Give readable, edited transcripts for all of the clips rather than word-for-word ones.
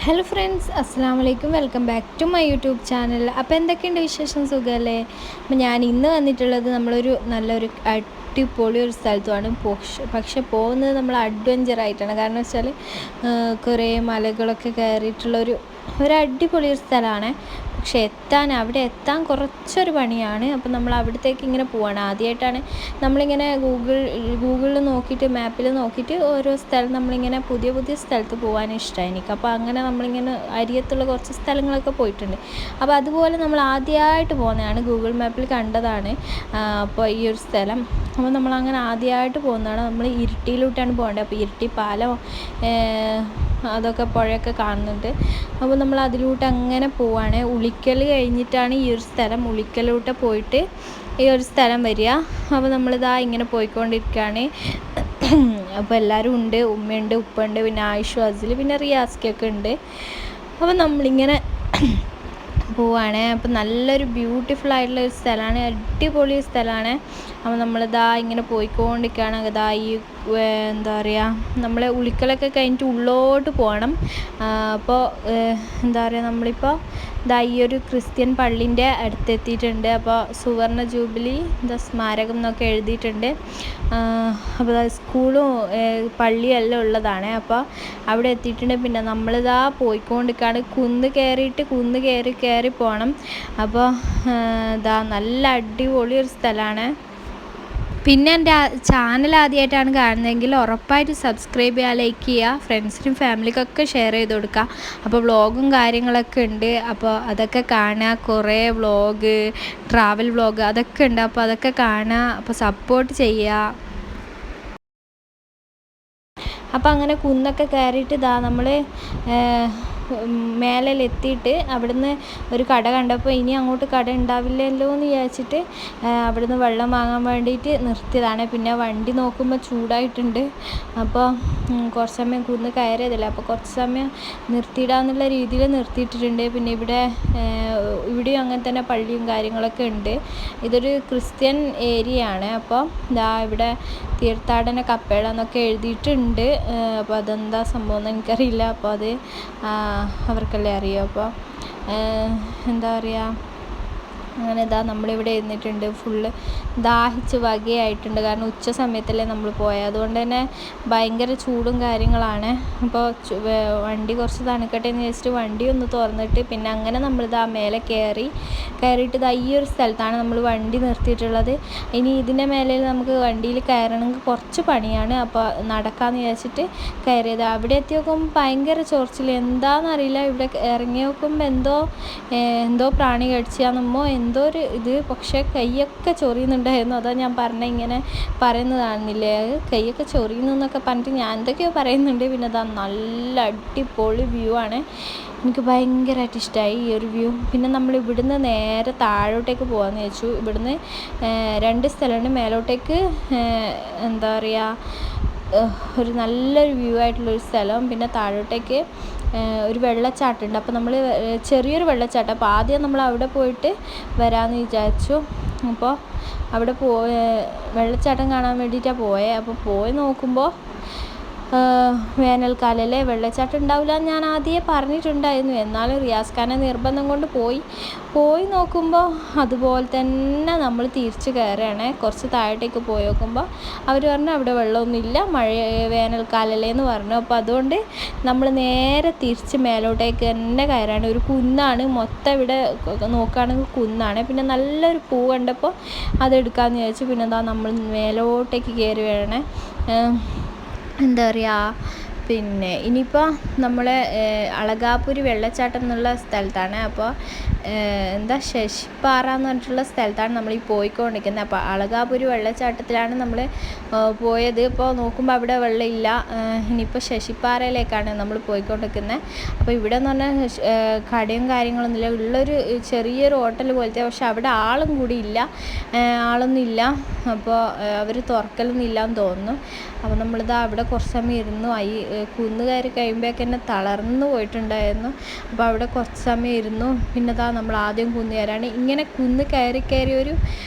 Hello friends, അസ്സാം വലൈക്കും. Welcome back to my YouTube channel. അപ്പോൾ എന്തൊക്കെയുണ്ട് വിശേഷം? സുഖമല്ലേ? അപ്പോൾ ഞാൻ ഇന്ന് വന്നിട്ടുള്ളത് നല്ലൊരു അടിപൊളി ഒരു സ്ഥലത്തുമാണ്. പക്ഷെ പോകുന്നത് നമ്മൾ അഡ്വഞ്ചറായിട്ടാണ്. കാരണം വെച്ചാൽ കുറേ മലകളൊക്കെ കയറിയിട്ടുള്ളൊരു അടിപൊളി ഒരു സ്ഥലമാണ്. പക്ഷെ അവിടെ എത്താൻ കുറച്ചൊരു പണിയാണ്. അപ്പോൾ നമ്മൾ അവിടത്തേക്ക് ഇങ്ങനെ പോവാണ്. ആദ്യമായിട്ടാണ് നമ്മളിങ്ങനെ ഗൂഗിളിൽ നോക്കിയിട്ട്, മാപ്പിൽ നോക്കിയിട്ട് ഓരോ സ്ഥലം നമ്മളിങ്ങനെ പുതിയ സ്ഥലത്ത് പോകാൻ ഇഷ്ടമാണ് എനിക്ക്. അപ്പോൾ അങ്ങനെ നമ്മളിങ്ങനെ അരിയത്തുള്ള കുറച്ച് സ്ഥലങ്ങളൊക്കെ പോയിട്ടുണ്ട്. അപ്പോൾ അതുപോലെ നമ്മൾ ആദ്യമായിട്ട് പോകുന്നതാണ്, ഗൂഗിൾ മാപ്പിൽ കണ്ടതാണ് അപ്പോൾ ഈ ഒരു സ്ഥലം. അപ്പോൾ നമ്മളങ്ങനെ ആദ്യമായിട്ട് പോകുന്നതാണ്. നമ്മൾ ഇരിട്ടിയിലോട്ടാണ് പോകേണ്ടത്. അപ്പോൾ ഇരിട്ടി പാലം, അതൊക്കെ പുഴയൊക്കെ കാണുന്നുണ്ട്. അപ്പോൾ നമ്മൾ അതിലൂട്ട് അങ്ങനെ പോവാണ്. ഉളിക്കൽ കഴിഞ്ഞിട്ടാണ് ഈ ഒരു സ്ഥലം. ഉളിക്കലോട്ട് പോയിട്ട് ഈ ഒരു സ്ഥലം വരിക. അപ്പോൾ നമ്മളിതാ ഇങ്ങനെ പോയിക്കൊണ്ടിരിക്കുകയാണ്. അപ്പോൾ എല്ലാവരും ഉണ്ട്. ഉമ്മയുണ്ട്, ഉപ്പുണ്ട്, പിന്നെ ആയിഷു, അസിൽ, പിന്നെ റിയാസ്ക്കൊക്കെ ഉണ്ട്. അപ്പോൾ നമ്മളിങ്ങനെ പോവാണ്. അപ്പോൾ നല്ലൊരു ബ്യൂട്ടിഫുൾ ആയിട്ടുള്ള ഒരു സ്ഥലമാണ്, അടിപൊളി സ്ഥലമാണ്. അപ്പോൾ നമ്മളിതാ ഇങ്ങനെ പോയിക്കൊണ്ടിരിക്കുകയാണ്. ഇതാ ഈ എന്താ പറയുക, നമ്മളെ ഉളിക്കലൊക്കെ കഴിഞ്ഞിട്ട് ഉള്ളോട്ട് പോകണം. അപ്പോൾ എന്താ പറയുക, നമ്മളിപ്പോൾ ഇതാ ഈ ഒരു ക്രിസ്ത്യൻ പള്ളീൻ്റെ അടുത്തെത്തിയിട്ടുണ്ട്. അപ്പോൾ സുവർണ ജൂബിലി സ്മാരകം എന്നൊക്കെ എഴുതിയിട്ടുണ്ട്. അപ്പോൾ സ്കൂളും പള്ളിയും എല്ലാം ഉള്ളതാണ്. അപ്പോൾ അവിടെ എത്തിയിട്ടുണ്ട്. പിന്നെ നമ്മളിതാ പോയിക്കൊണ്ടിരിക്കുകയാണ്. കുന്ന് കയറി പോകണം. അപ്പോൾ ഇതാ നല്ല അടിപൊളി ഒരു സ്ഥലമാണ്. പിന്നെ എൻ്റെ ചാനൽ ആദ്യമായിട്ടാണ് കാണുന്നതെങ്കിൽ ഉറപ്പായിട്ട് സബ്സ്ക്രൈബ് ചെയ്യുക, ലൈക്ക് ചെയ്യുക, ഫ്രണ്ട്സിനും ഫാമിലിക്കൊക്കെ ഷെയർ ചെയ്ത് കൊടുക്കുക. അപ്പോൾ വ്ളോഗും കാര്യങ്ങളൊക്കെ ഉണ്ട്. അപ്പോൾ അതൊക്കെ കാണുക. കുറേ വ്ളോഗ്, ട്രാവൽ വ്ളോഗ് അതൊക്കെ ഉണ്ട്. അപ്പോൾ അതൊക്കെ കാണുക. അപ്പോൾ സപ്പോർട്ട് ചെയ്യുക. അപ്പോൾ അങ്ങനെ കുന്നൊക്കെ കയറിയിട്ട് ഇതാ നമ്മൾ മേലെത്തിയിട്ട് അവിടുന്ന് ഒരു കട കണ്ടപ്പോൾ ഇനി അങ്ങോട്ട് കട ഉണ്ടാവില്ലല്ലോ എന്ന് വിചാരിച്ചിട്ട് അവിടുന്ന് വെള്ളം വാങ്ങാൻ വേണ്ടിയിട്ട് നിർത്തിയതാണ്. പിന്നെ വണ്ടി നോക്കുമ്പോൾ ചൂടായിട്ടുണ്ട്. അപ്പോൾ കുറച്ച് സമയം കുന്ന് കയറിയതല്ലേ, അപ്പോൾ കുറച്ച് സമയം നിർത്തിയിടാന്നുള്ള രീതിയിൽ നിർത്തിയിട്ടിട്ടുണ്ട്. പിന്നെ ഇവിടെയും അങ്ങനെ തന്നെ പള്ളിയും കാര്യങ്ങളൊക്കെ ഉണ്ട്. ഇതൊരു ക്രിസ്ത്യൻ ഏരിയ ആണ്. അപ്പോൾ ഇവിടെ തീർത്ഥാടന കപ്പേള എന്നൊക്കെ എഴുതിയിട്ടുണ്ട്. അപ്പോൾ അതെന്താ സംഭവം എന്ന് എനിക്കറിയില്ല. അപ്പോൾ അത് അവർക്കല്ലേ അറിയാം. അപ്പോൾ എന്താ പറയുക, അങ്ങനെ ഇതാ നമ്മളിവിടെ ഇരുന്നിട്ടുണ്ട്. ഫുള്ള് ദാഹിച്ച് വകയായിട്ടുണ്ട്. കാരണം ഉച്ച സമയത്തല്ലേ നമ്മൾ പോയത്, അതുകൊണ്ട് തന്നെ ഭയങ്കര ചൂടും കാര്യങ്ങളാണ്. അപ്പോൾ വണ്ടി കുറച്ച് തണുക്കട്ടെ എന്ന് വെച്ചിട്ട് വണ്ടി ഒന്ന് തുറന്നിട്ട് പിന്നെ അങ്ങനെ നമ്മളിതാ മേലെ കയറിയിട്ട് ഇതാ ഈ ഒരു സ്ഥലത്താണ് നമ്മൾ വണ്ടി നിർത്തിയിട്ടുള്ളത്. ഇനി ഇതിൻ്റെ മേലെ നമുക്ക് വണ്ടിയിൽ കയറണമെങ്കിൽ കുറച്ച് പണിയാണ്. അപ്പോൾ നടക്കാമെന്ന് വിചാരിച്ചിട്ട് കയറിയത്. അവിടെ എത്തി നോക്കുമ്പോൾ ഭയങ്കര ചൊറിച്ചിൽ, എന്താണെന്നറിയില്ല. ഇവിടെ ഇറങ്ങി നോക്കുമ്പോൾ എന്തോ പ്രാണി കടിച്ചാന്നുമ്പോൾ എന്തോ ഒരു ഇത്. പക്ഷേ കൈയൊക്കെ ചൊറിയുന്നുണ്ടായിരുന്നു. അതാ ഞാൻ ഇങ്ങനെ പറയുന്നതാണെന്നില്ലേ, കൈയൊക്കെ ചൊറിയുന്നു എന്നൊക്കെ പറഞ്ഞിട്ട് ഞാൻ എന്തൊക്കെയോ പറയുന്നുണ്ട്. പിന്നെ അതാ നല്ല അടിപൊളി വ്യൂ ആണ്. എനിക്ക് ഭയങ്കരമായിട്ട് ഇഷ്ടമായി ഈ ഒരു വ്യൂ. പിന്നെ നമ്മൾ ഇവിടുന്ന് നേരെ താഴോട്ടേക്ക് പോകാമെന്ന് വെച്ചു. ഇവിടുന്ന് 2 സ്ഥലമുണ്ട്. മേലോട്ടേക്ക് എന്താ പറയുക, ഒരു നല്ലൊരു വ്യൂ ആയിട്ടുള്ളൊരു സ്ഥലം. പിന്നെ താഴോട്ടേക്ക് ഒരു വെള്ളച്ചാട്ടമുണ്ട്. അപ്പോൾ നമ്മൾ ചെറിയൊരു വെള്ളച്ചാട്ടം. അപ്പോൾ ആദ്യം നമ്മൾ അവിടെ പോയിട്ട് വരാമെന്ന് വിചാരിച്ചു. അപ്പോൾ അവിടെ വെള്ളച്ചാട്ടം കാണാൻ വേണ്ടിയിട്ടാണ് പോയത്. അപ്പോൾ പോയി നോക്കുമ്പോൾ വേനൽക്കാലമല്ലേ, വെള്ളച്ചാട്ടം ഉണ്ടാവില്ല എന്ന് ഞാൻ ആദ്യമേ പറഞ്ഞിട്ടുണ്ടായിരുന്നു. എന്നാലും റിയാസ് ഖാനെ നിർബന്ധം കൊണ്ട് പോയി നോക്കുമ്പോൾ അതുപോലെ തന്നെ നമ്മൾ തിരിച്ച് കയറുകയാണ്. കുറച്ച് താഴോട്ടേക്ക് പോയി നോക്കുമ്പോൾ അവർ പറഞ്ഞു അവിടെ വെള്ളമൊന്നുമില്ല, വേനൽക്കാലമല്ലേ എന്ന് പറഞ്ഞു. അപ്പോൾ അതുകൊണ്ട് നമ്മൾ നേരെ തിരിച്ച് മേലോട്ടേക്ക് തന്നെ കയറാണ്. ഒരു കുന്നാണ് മൊത്തം. ഇവിടെ നോക്കുകയാണെങ്കിൽ കുന്നാണ്. പിന്നെ നല്ലൊരു പൂ കണ്ടപ്പോൾ അതെടുക്കാമെന്ന് വിചാരിച്ചു. പിന്നെ എന്താ നമ്മൾ മേലോട്ടേക്ക് കയറി വേണേ. എന്താ പറയുക, പിന്നെ ഇനിയിപ്പോൾ നമ്മൾ അളകാപുരി വെള്ളച്ചാട്ടം എന്നുള്ള സ്ഥലത്താണ്. അപ്പോൾ ശശിപ്പാറ എന്ന് പറഞ്ഞിട്ടുള്ള സ്ഥലത്താണ് നമ്മൾ ഈ പോയിക്കൊണ്ടിരിക്കുന്നത്. അപ്പോൾ അളകാപുരി വെള്ളച്ചാട്ടത്തിലാണ് നമ്മൾ പോയത്. ഇപ്പോൾ നോക്കുമ്പോൾ അവിടെ വെള്ളമില്ല. ഇനിയിപ്പോൾ ശശിപ്പാറയിലേക്കാണ് നമ്മൾ പോയിക്കൊണ്ടിരിക്കുന്നത്. അപ്പോൾ ഇവിടെ എന്ന് പറഞ്ഞാൽ കടയും കാര്യങ്ങളൊന്നുമില്ല. ഉള്ളൊരു ചെറിയൊരു ഹോട്ടൽ പോലത്തെ, പക്ഷെ അവിടെ ആളൊന്നും ഇല്ല. അപ്പോൾ അവർ തുറക്കലൊന്നും ഇല്ലയെന്ന് തോന്നുന്നു. അപ്പോൾ നമ്മളിതാ അവിടെ കുറച്ച് സമയം ഇരുന്നു. കുന്ന് കയറി കഴിയുമ്പോഴേക്ക് തന്നെ തളർന്നു പോയിട്ടുണ്ടായിരുന്നു. അപ്പോൾ അവിടെ കുറച്ച് സമയം ഇരുന്നു. പിന്നെ നമ്മൾ ആദ്യം കുന്ന് കയറാണ്. ഇങ്ങനെ കുന്ന് കയറി ഒരു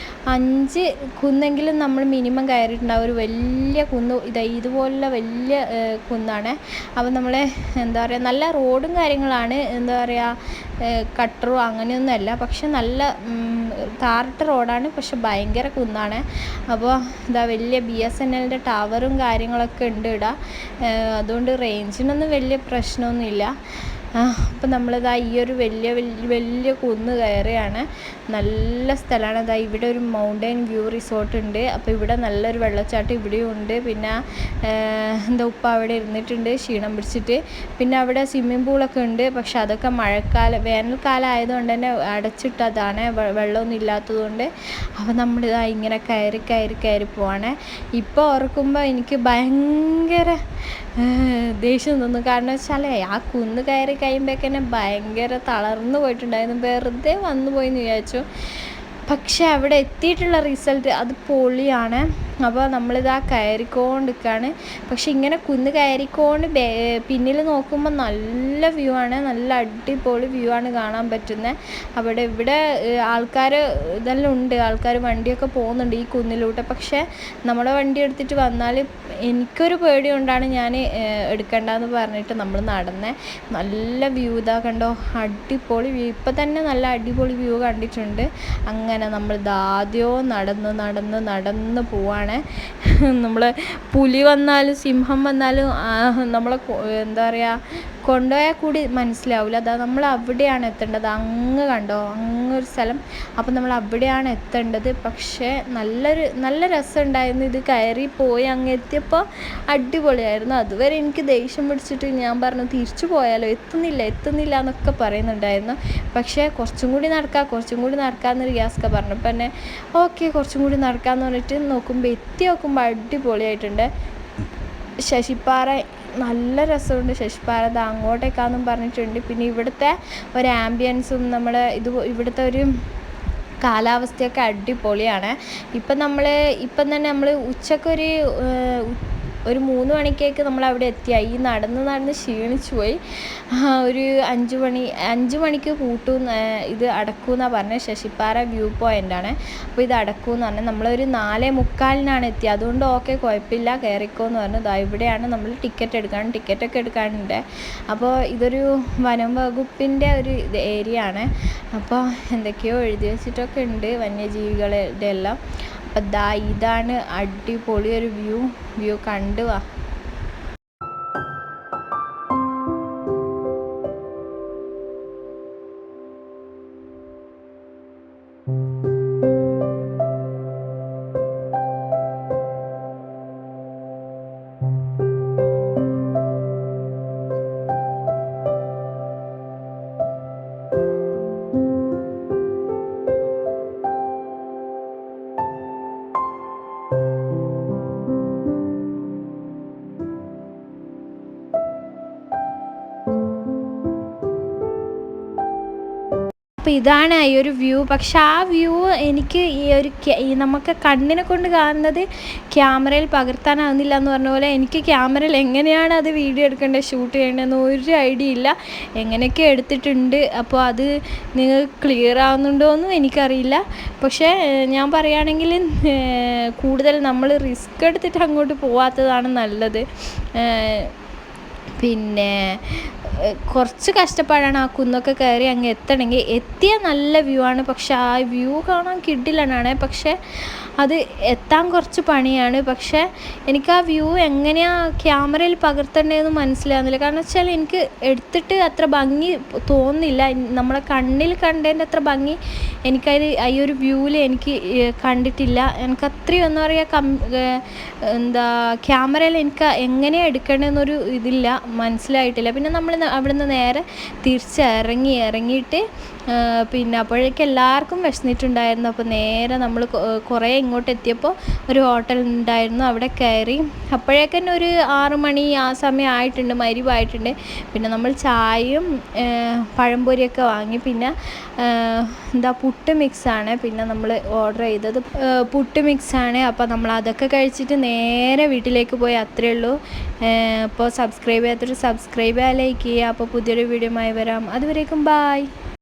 5 കുന്നെങ്കിലും നമ്മൾ മിനിമം കയറിയിട്ടുണ്ടാവും. ഒരു വലിയ കുന്ന് ഇതുപോലുള്ള വലിയ കുന്നാണ്. അപ്പോൾ നമ്മൾ എന്താ പറയുക, നല്ല റോഡും കാര്യങ്ങളാണ്, എന്താ പറയുക, കട്ടറോ അങ്ങനെയൊന്നുമല്ല, പക്ഷെ നല്ല താറിട്ട റോഡാണ്, പക്ഷെ ഭയങ്കര കുന്നാണ്. അപ്പോൾ വലിയ BSNLൻ്റെ ടവറും കാര്യങ്ങളൊക്കെ ഉണ്ട് ഇവിടെ. അതുകൊണ്ട് റേഞ്ചിനൊന്നും വലിയ പ്രശ്നമൊന്നുമില്ല. അപ്പം ഈ ഒരു വലിയ കുന്ന് കയറുകയാണ്. നല്ല സ്ഥലമാണ്. ഇവിടെ ഒരു മൗണ്ടൻ വ്യൂ റിസോർട്ട് ഉണ്ട്. അപ്പോൾ ഇവിടെ നല്ലൊരു വെള്ളച്ചാട്ടം ഇവിടെയും ഉണ്ട്. പിന്നെ ഉപ്പ അവിടെ ഇരുന്നിട്ടുണ്ട് ക്ഷീണം പിടിച്ചിട്ട്. പിന്നെ അവിടെ സ്വിമ്മിംഗ് പൂളൊക്കെ ഉണ്ട്. പക്ഷെ അതൊക്കെ വേനൽക്കാലം ആയതുകൊണ്ട് തന്നെ അടച്ചിട്ടതാണ്, വെള്ളമൊന്നും ഇല്ലാത്തതുകൊണ്ട്. അപ്പോൾ നമ്മളിതാ ഇങ്ങനെ കയറി പോവാണ്. ഇപ്പോൾ ഓർക്കുമ്പോൾ എനിക്ക് ഭയങ്കര ദേഷ്യം തോന്നും. കാരണം വെച്ചാൽ ആ കുന്ന് കയറി കഴിയുമ്പോഴേക്കന്നെ ഭയങ്കര തളർന്നു പോയിട്ടുണ്ടായിരുന്നു. വെറുതെ വന്നു പോയെന്ന് വിചാരിച്ചു. പക്ഷെ അവിടെ എത്തിയിട്ടുള്ള റിസൾട്ട് അത് പൊളിയാണ്. അപ്പോൾ നമ്മളിതാ കയറിക്കൊണ്ടിരിക്കുകയാണ്. പക്ഷെ ഇങ്ങനെ കുന്ന് കയറിക്കൊണ്ട് പിന്നിൽ നോക്കുമ്പോൾ നല്ല വ്യൂ ആണ്, നല്ല അടിപൊളി വ്യൂ ആണ് കാണാൻ പറ്റുന്നത്. ഇവിടെ ആൾക്കാർ ഇതെല്ലാം ഉണ്ട്, ആൾക്കാർ വണ്ടിയൊക്കെ പോകുന്നുണ്ട് ഈ കുന്നിലൂടെ. പക്ഷേ നമ്മുടെ വണ്ടി എടുത്തിട്ട് വന്നാൽ എനിക്കൊരു പേടി കൊണ്ടാണ് ഞാൻ എടുക്കണ്ടെന്ന് പറഞ്ഞിട്ട് നമ്മൾ നടന്നേ. നല്ല വ്യൂ കണ്ടോ, അടിപൊളി വ്യൂ. ഇപ്പം തന്നെ നല്ല അടിപൊളി വ്യൂ കണ്ടിട്ടുണ്ട്. അങ്ങനെ നമ്മൾ ആദ്യവും നടന്ന് പോവാണ്. നമ്മൾ പുലി വന്നാലും സിംഹം വന്നാലും നമ്മളെ എന്താ പറയുക, കൊണ്ടുപോയാൽ കൂടി മനസ്സിലാവില്ല. നമ്മൾ അവിടെയാണ് എത്തേണ്ടത്. അങ്ങ് കണ്ടോ, അങ്ങൊരു സ്ഥലം. അപ്പം നമ്മൾ അവിടെയാണ് എത്തേണ്ടത്. പക്ഷേ നല്ല രസമുണ്ടായിരുന്നു. ഇത് കയറിപ്പോയി അങ്ങ് എത്തിയപ്പോൾ അടിപൊളിയായിരുന്നു. അതുവരെ എനിക്ക് ദേഷ്യം പിടിച്ചിട്ട് ഞാൻ പറഞ്ഞു തിരിച്ചു പോയാലോ, എത്തുന്നില്ല എന്നൊക്കെ പറയുന്നുണ്ടായിരുന്നു. പക്ഷേ കുറച്ചും കൂടി നടക്കാമെന്ന് റിയാസ്ക പറഞ്ഞപ്പോൾ തന്നെ ഓക്കെ കുറച്ചും കൂടി നടക്കാമെന്ന് പറഞ്ഞിട്ട് നോക്കുമ്പോൾ അടിപൊളിയായിട്ടുണ്ട്. ശശിപ്പാറ നല്ല രസമുണ്ട്. ശശിപ്പാറ അങ്ങോട്ടേക്കാന്നും പറഞ്ഞിട്ടുണ്ട്. പിന്നെ ഇവിടുത്തെ ഒരു ആംബിയൻസും ഇവിടുത്തെ ഒരു കാലാവസ്ഥയൊക്കെ അടിപൊളിയാണ്. ഇപ്പം തന്നെ നമ്മൾ ഉച്ചക്കൊരു 3 മണിക്കേക്ക് നമ്മൾ അവിടെ എത്തിയായി. നടന്ന് ക്ഷീണിച്ചു പോയി. ഒരു 5 മണിക്ക് ഇത് അടക്കുമെന്നാണ് പറഞ്ഞത്. ശശിപ്പാറ വ്യൂ പോയിൻ്റാണ്. അപ്പോൾ ഇത് അടക്കുമെന്ന് പറഞ്ഞാൽ നമ്മളൊരു 4:45 എത്തിയത്. അതുകൊണ്ട് ഓക്കെ കുഴപ്പമില്ല, കയറിക്കോന്ന് പറഞ്ഞു. ഇവിടെയാണ് നമ്മൾ ടിക്കറ്റൊക്കെ എടുക്കാനുണ്ട്. അപ്പോൾ ഇതൊരു വനം വകുപ്പിൻ്റെ ഒരു ഏരിയ ആണ്. അപ്പോൾ എന്തൊക്കെയോ എഴുതി വെച്ചിട്ടൊക്കെ ഉണ്ട്, വന്യജീവികളുടെ എല്ലാം. അപ്പം ഇതാണ് അടിപൊളി ഒരു വ്യൂ കണ്ടു വാ. അപ്പോൾ ഇതാണ് ഈ ഒരു വ്യൂ. പക്ഷെ ആ വ്യൂ എനിക്ക് നമുക്ക് കണ്ണിനെ കൊണ്ട് കാണുന്നത് ക്യാമറയിൽ പകർത്താനാവുന്നില്ല എന്ന് പറഞ്ഞ പോലെ, എനിക്ക് ക്യാമറയിൽ എങ്ങനെയാണ് അത് വീഡിയോ എടുക്കേണ്ടത്, ഷൂട്ട് ചെയ്യേണ്ടതെന്ന് ഒരു ഐഡിയ ഇല്ല. എങ്ങനെയൊക്കെ എടുത്തിട്ടുണ്ട്. അപ്പോൾ അത് നിങ്ങൾക്ക് ക്ലിയർ ആവുന്നുണ്ടോ എന്നും എനിക്കറിയില്ല. പക്ഷേ ഞാൻ പറയുകയാണെങ്കിൽ കൂടുതൽ നമ്മൾ റിസ്ക് എടുത്തിട്ട് അങ്ങോട്ട് പോവാത്തതാണ് നല്ലത്. പിന്നെ കുറച്ച് കഷ്ടപ്പാടാണ് ആ കുന്നൊക്കെ കയറി അങ്ങ് എത്തണമെങ്കിൽ. എത്തിയ നല്ല വ്യൂ ആണ്. പക്ഷെ ആ വ്യൂ കാണാൻ കിടിലനാണ്. പക്ഷേ അത് എത്താൻ കുറച്ച് പണിയാണ്. പക്ഷേ എനിക്ക് ആ വ്യൂ എങ്ങനെയാണ് ക്യാമറയിൽ പകർത്തേണ്ടതെന്ന് മനസ്സിലാകുന്നില്ല. കാരണം വെച്ചാൽ എനിക്ക് എടുത്തിട്ട് അത്ര ഭംഗി തോന്നുന്നില്ല. നമ്മളെ കണ്ണിൽ കണ്ടതിൻ്റെ അത്ര ഭംഗി എനിക്കത് ഈ ഒരു വ്യൂവിൽ എനിക്ക് കണ്ടിട്ടില്ല. എനിക്ക് അത്രയും എന്താ പറയുക, ക്യാമറയിൽ എനിക്ക് എങ്ങനെയാണ് എടുക്കേണ്ടതെന്നൊരു ഇതില്ല, മനസ്സിലായിട്ടില്ല. പിന്നെ നമ്മൾ അവിടെ നിന്ന് നേരെ ഇറങ്ങിയിട്ട് പിന്നെ അപ്പോഴേക്കും എല്ലാവർക്കും വിശന്നിട്ടുണ്ടായിരുന്നു. അപ്പോൾ നേരെ നമ്മൾ കുറേ ഇങ്ങോട്ട് എത്തിയപ്പോൾ ഒരു ഹോട്ടൽ ഉണ്ടായിരുന്നു, അവിടെ കയറി. അപ്പോഴേക്കും ഒരു 6 മണി ആ സമയം ആയിട്ടുണ്ട്, മരിവായിട്ടുണ്ട്. പിന്നെ നമ്മൾ ചായയും പഴംപൊരിയൊക്കെ വാങ്ങി. പിന്നെ പുട്ട് മിക്സാണ് പിന്നെ നമ്മൾ ഓർഡർ ചെയ്തത്. പുട്ട് മിക്സാണ്. അപ്പോൾ നമ്മൾ അതൊക്കെ കഴിച്ചിട്ട് നേരെ വീട്ടിലേക്ക് പോയി, അത്രയേ ഉള്ളൂ. അപ്പോൾ സബ്സ്ക്രൈബ് ചെയ്യാത്തൊരു സബ്സ്ക്രൈബ് ചെയ്യുക, ലൈക്ക് ചെയ്യുക. അപ്പോൾ പുതിയൊരു വീഡിയോയുമായി വരാം. അതുവരേക്കും ബായ്.